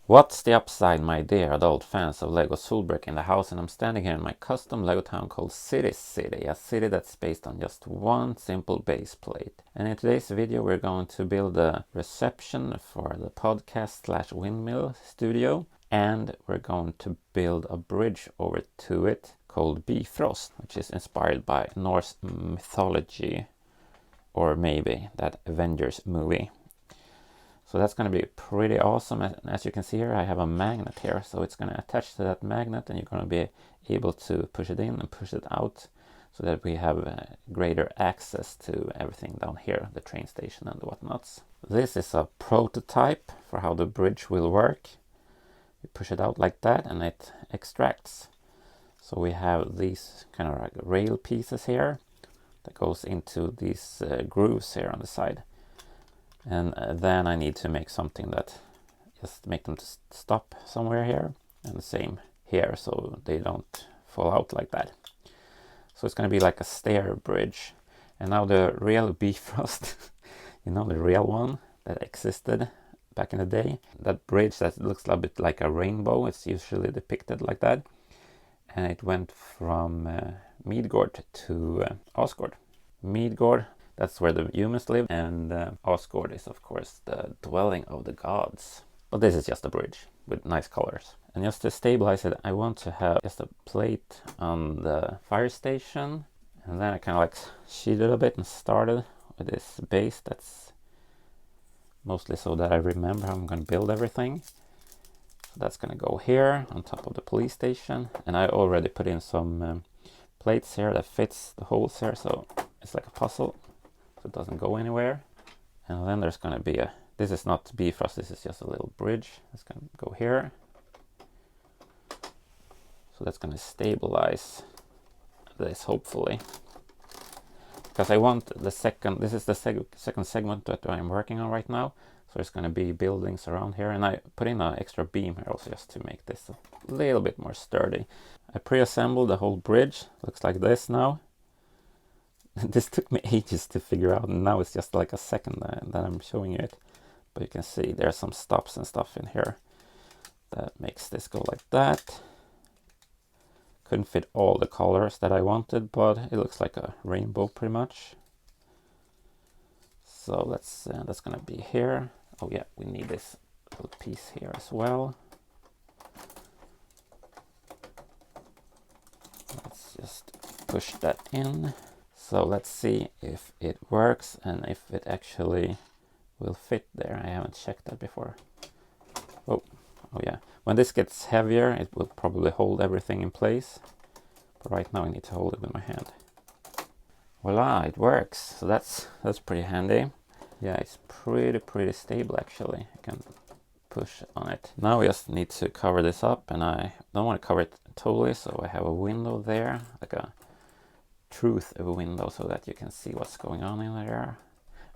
What's the upside, my dear adult fans of Lego Solbrick in the house, and I'm standing here in my custom Lego town called City, a city that's based on just one simple base plate. And in today's video we're going to build a reception for the podcast slash windmill studio, and we're going to build a bridge over to it called Bifrost, which is inspired by Norse mythology, or maybe that Avengers movie. So that's going to be pretty awesome. And as you can see here, I have a magnet here. So it's going to attach to that magnet, and you're going to be able to push it in and push it out so that we have greater access to everything down here, the train station and whatnots. This is a prototype for how the bridge will work. You push it out like that and it extracts. So we have these kind of like rail pieces here that goes into these grooves here on the side. And then I need to make something that just make them stop somewhere here, and the same here so they don't fall out like that. So it's going to be like a stair bridge. And now the real Bifrost, you know, the real one that existed back in the day, that bridge that looks a bit like a rainbow, it's usually depicted like that. And it went from Midgård to Asgård. Midgård, that's where the humans live, and Asgård is of course the dwelling of the gods. But this is just a bridge with nice colors. And just to stabilize it, I want to have just a plate on the fire station, and then I kind of like cheated a bit and started with this base that's mostly so that I remember how I'm going to build everything. So that's going to go here on top of the police station, and I already put in some plates here that fits the holes here, so it's like a puzzle. It doesn't go anywhere. And then there's going to be this is not Bifrost, this is just a little bridge. It's going to go here. So that's going to stabilize this, hopefully. Because I want the second, this is the second segment that I'm working on right now. So there's going to be buildings around here. And I put in an extra beam here also just to make this a little bit more sturdy. I pre-assembled the whole bridge. Looks like this now. This took me ages to figure out, and now it's just like a second that I'm showing you it. But you can see there's some stops and stuff in here that makes this go like that. Couldn't fit all the colors that I wanted, but it looks like a rainbow pretty much. So that's gonna be here. Oh yeah, we need this little piece here as well. Let's just push that in. So let's see if it works and if it actually will fit there. I haven't checked that before. Oh yeah. When this gets heavier, it will probably hold everything in place. But right now I need to hold it with my hand. Voila, it works. So that's pretty handy. Yeah, it's pretty stable actually. I can push on it. Now we just need to cover this up, and I don't want to cover it totally, so I have a window there, like a truth of a window, so that you can see what's going on in there.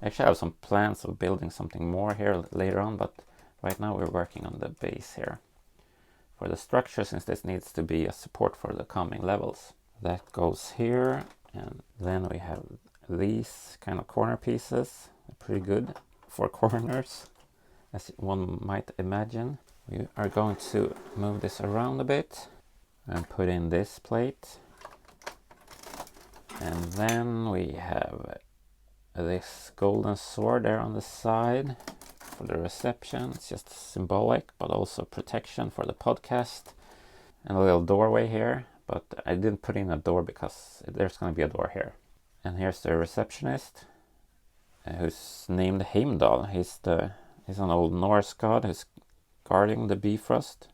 I actually have some plans of building something more here later on, but right now we're working on the base here for the structure, since this needs to be a support for the coming levels. That goes here, and then we have these kind of corner pieces. They're pretty good for corners, as one might imagine. We are going to move this around a bit and put in this plate. And then we have this golden sword there on the side for the reception. It's just symbolic, but also protection for the podcast. And a little doorway here, but I didn't put in a door because there's going to be a door here. And here's the receptionist, who's named Heimdal. He's an old Norse god who's guarding the Bifrost.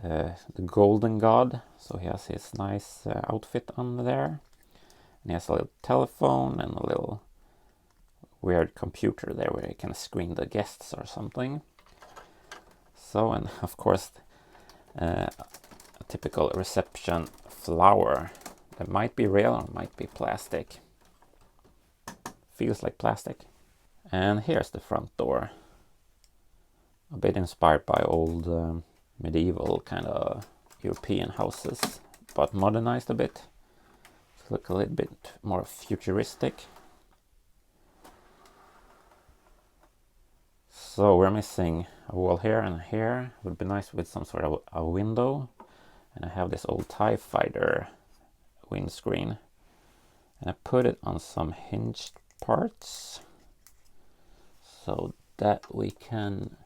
The golden god, so he has his nice outfit on there. And he has a little telephone and a little weird computer there where he can screen the guests or something. So, and of course, a typical reception flower that might be real or might be plastic. Feels like plastic. And here's the front door. A bit inspired by old medieval kind of European houses, but modernized a bit. Look a little bit more futuristic. So we're missing a wall here and here. It would be nice with some sort of a window. And I have this old TIE fighter windscreen. And I put it on some hinged parts so that we can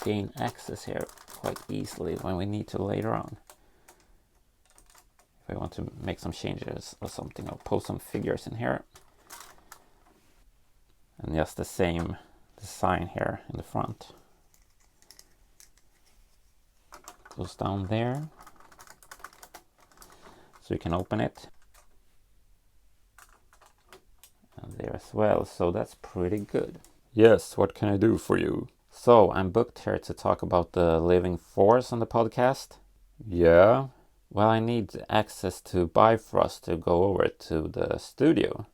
gain access here quite easily when we need to later on. If I want to make some changes or something, I'll post some figures in here. And just the same design here in the front. Goes down there. So you can open it. And there as well, so that's pretty good. Yes, what can I do for you? So I'm booked here to talk about the living force on the podcast. Yeah. Well, I need access to Bifrost to go over to the studio.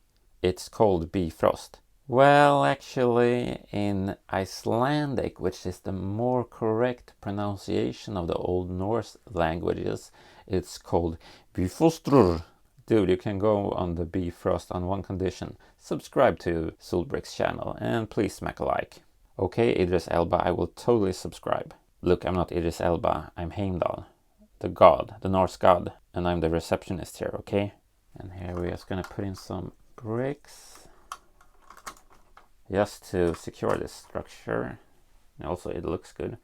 It's called Bifrost. Well, actually, in Icelandic, which is the more correct pronunciation of the Old Norse languages, it's called Bifrostrur. Dude, you can go on the Bifrost on one condition. Subscribe to Solbrick's channel and please smack a like. Okay, Idris Elba, I will totally subscribe. Look, I'm not Idris Elba, I'm Heimdal, the god, the Norse god, and I'm the receptionist here, okay? And here we're just gonna put in some bricks just to secure this structure. And also, it looks good.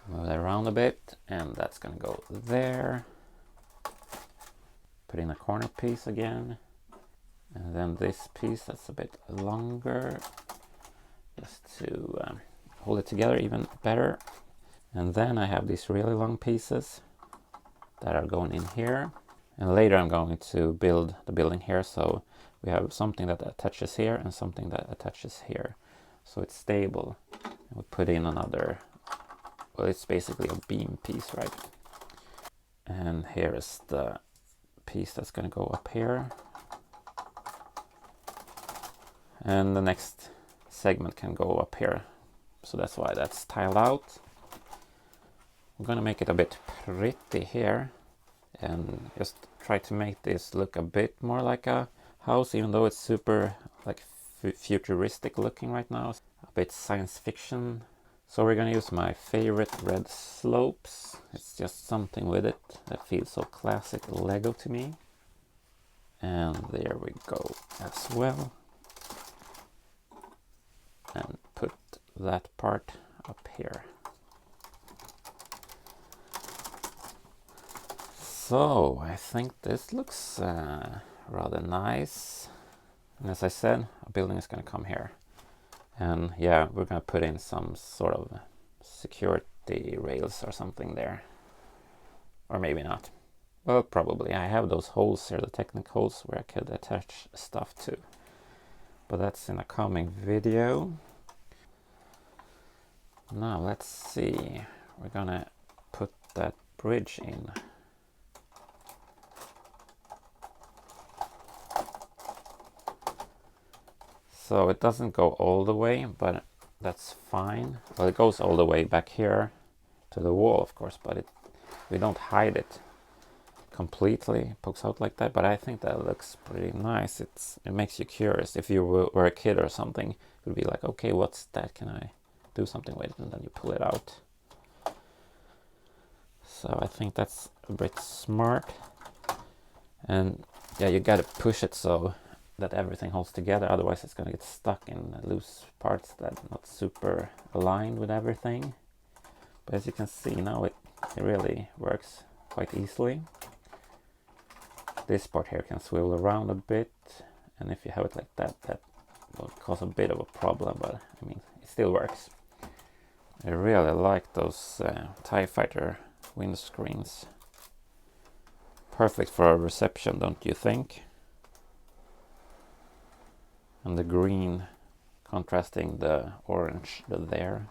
Move that around a bit, and that's gonna go there. Put in a corner piece again. And then this piece that's a bit longer, just to hold it together even better. And then I have these really long pieces that are going in here. And later I'm going to build the building here, so we have something that attaches here and something that attaches here. So it's stable. And we put in another, well, it's basically a beam piece, right? And here is the piece that's going to go up here. And the next segment can go up here. So that's why that's tiled out. I'm going to make it a bit pretty here. And just try to make this look a bit more like a house, even though it's super like futuristic looking right now. A bit science fiction. So we're going to use my favorite red slopes. It's just something with it that feels so classic Lego to me. And there we go as well. And put that part up here. So I think this looks rather nice. And as I said, a building is going to come here. And yeah, we're going to put in some sort of security rails or something there. Or maybe not. Well, probably. I have those holes here, the technical holes where I could attach stuff to. But that's in a coming video. Now let's see. We're going to put that bridge in. So it doesn't go all the way, but that's fine. Well, it goes all the way back here to the wall, of course, but we don't hide it completely. It pokes out like that, but I think that looks pretty nice. It makes you curious. If you were a kid or something, it would be like, okay, what's that? Can I do something with it? And then you pull it out. So I think that's a bit smart. And yeah, you gotta push it so that everything holds together, otherwise it's gonna get stuck in loose parts that are not super aligned with everything. But as you can see now, it really works quite easily. This part here can swivel around a bit, and if you have it like that, that will cause a bit of a problem, but I mean, it still works. I really like those TIE Fighter windscreens. Perfect for a reception, don't you think? And the green contrasting the orange there.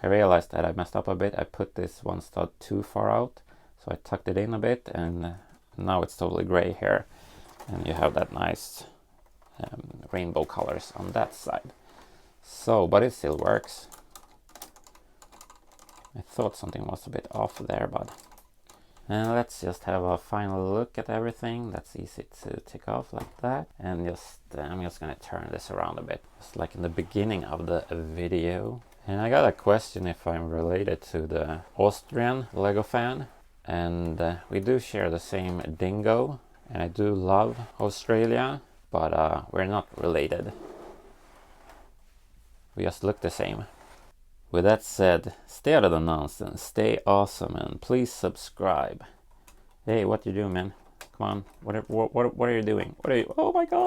I realized that I messed up a bit. I put this one stud too far out, so I tucked it in a bit, and now it's totally gray here. And you have that nice rainbow colors on that side. So, but it still works. I thought something was a bit off there, but... And let's just have a final look at everything. That's easy to take off like that. And just I'm just going to turn this around a bit. It's like in the beginning of the video. And I got a question if I'm related to the Austrian Lego fan. And we do share the same dingo. And I do love Australia, but we're not related. We just look the same. With that said, stay out of the nonsense, stay awesome, and please subscribe. Hey, what you doing, man? Come on, what are you doing? What are you? Oh my god!